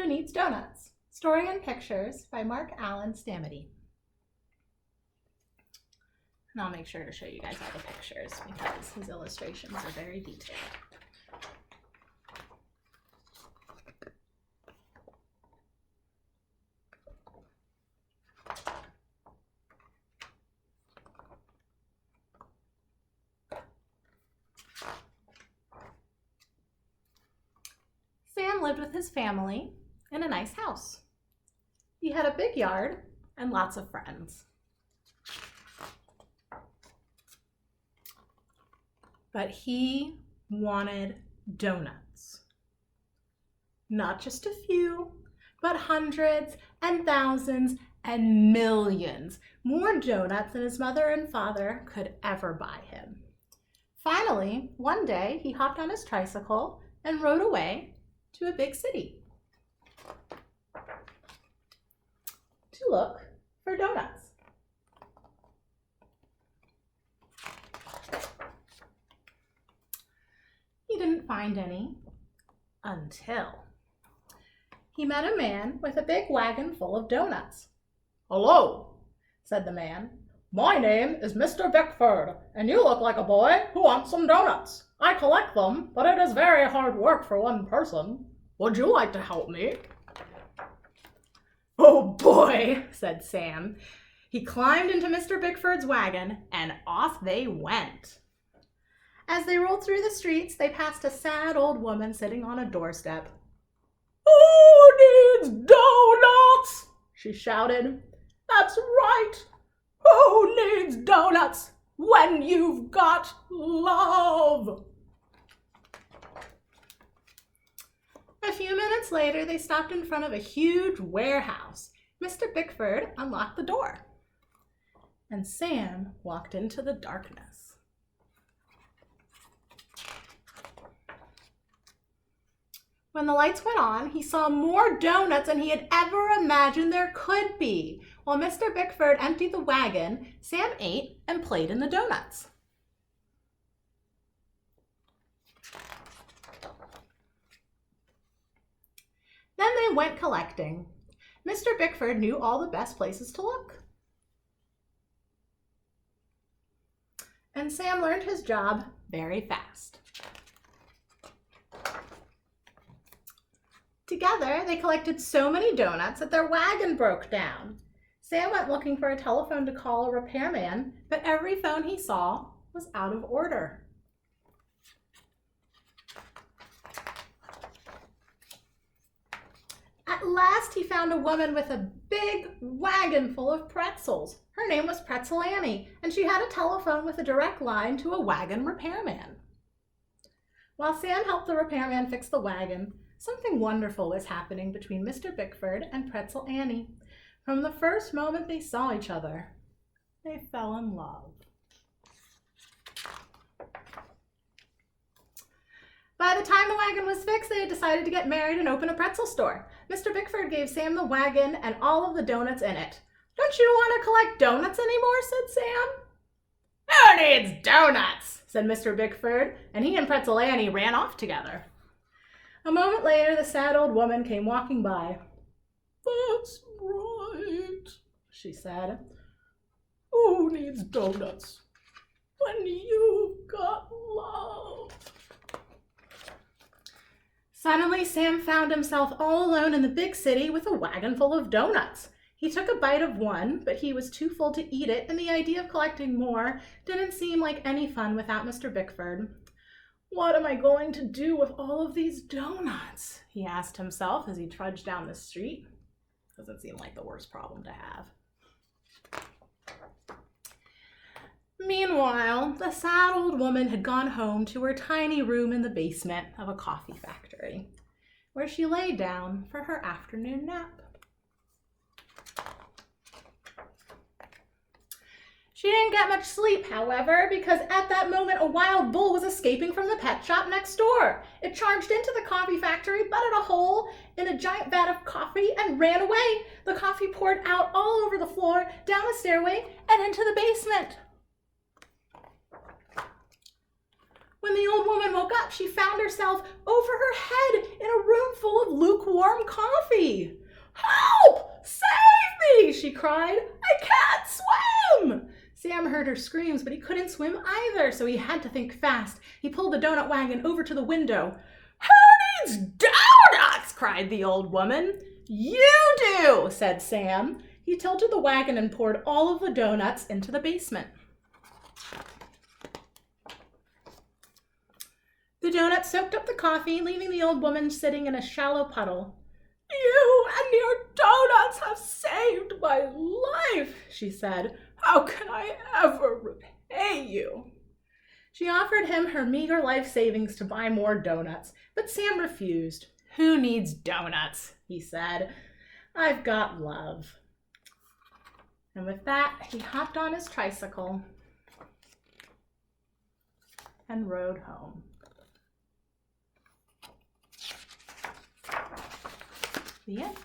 Who Needs Donuts? Story and pictures by Mark Allen Stamaty. And I'll make sure to show you guys all the pictures because his illustrations are very detailed. Sam lived with his family in a nice house. He had a big yard and lots of friends. But he wanted donuts. Not just a few, but hundreds and thousands and millions more donuts than his mother and father could ever buy him. Finally, one day, he hopped on his tricycle and rode away to a big city to look for donuts. He didn't find any until he met a man with a big wagon full of donuts. "Hello," said the man. "My name is Mr. Bickford, and you look like a boy who wants some donuts. I collect them, but it is very hard work for one person. Would you like to help me?" "Oh boy," said Sam. He climbed into Mr. Bickford's wagon, and off they went. As they rolled through the streets, they passed a sad old woman sitting on a doorstep. "Who needs donuts?" she shouted. "That's right. Who needs donuts when you've got love?" A few minutes later, they stopped in front of a huge warehouse. Mr. Bickford unlocked the door, and Sam walked into the darkness. When the lights went on, he saw more donuts than he had ever imagined there could be. While Mr. Bickford emptied the wagon, Sam ate and played in the donuts. Then they went collecting. Mr. Bickford knew all the best places to look. And Sam learned his job very fast. Together, they collected so many donuts that their wagon broke down. Sam went looking for a telephone to call a repairman, but every phone he saw was out of order. At last, he found a woman with a big wagon full of pretzels. Her name was Pretzel Annie, and she had a telephone with a direct line to a wagon repairman. While Sam helped the repairman fix the wagon, something wonderful was happening between Mr. Bickford and Pretzel Annie. From the first moment they saw each other, they fell in love. By the time the wagon was fixed, they had decided to get married and open a pretzel store. Mr. Bickford gave Sam the wagon and all of the donuts in it. "Don't you want to collect donuts anymore?" said Sam. "Who needs donuts?" said Mr. Bickford, and he and Pretzel Annie ran off together. A moment later, the sad old woman came walking by. "That's right," she said. "Who needs donuts when you've got love?" Suddenly, Sam found himself all alone in the big city with a wagon full of donuts. He took a bite of one, but he was too full to eat it, and the idea of collecting more didn't seem like any fun without Mr. Bickford. "What am I going to do with all of these donuts?" he asked himself as he trudged down the street. Doesn't seem like the worst problem to have. Meanwhile, the sad old woman had gone home to her tiny room in the basement of a coffee factory, where she lay down for her afternoon nap. She didn't get much sleep, however, because at that moment a wild bull was escaping from the pet shop next door. It charged into the coffee factory, butted a hole in a giant vat of coffee, and ran away. The coffee poured out all over the floor, down a stairway, and into the basement. When the old woman woke up, she found herself over her head in a room full of lukewarm coffee. either, so he had to think fast. He pulled the donut wagon over to the window. "Who needs donuts?" cried the old woman. "You do," said Sam. He tilted the wagon and poured all of the donuts into the basement. The donuts soaked up the coffee, leaving the old woman sitting in a shallow puddle. "You and your donuts have saved my life," she said. "How can I ever repay you?" She offered him her meager life savings to buy more donuts, but Sam refused. "Who needs donuts?" he said. "I've got love." And with that, he hopped on his tricycle and rode home. The end.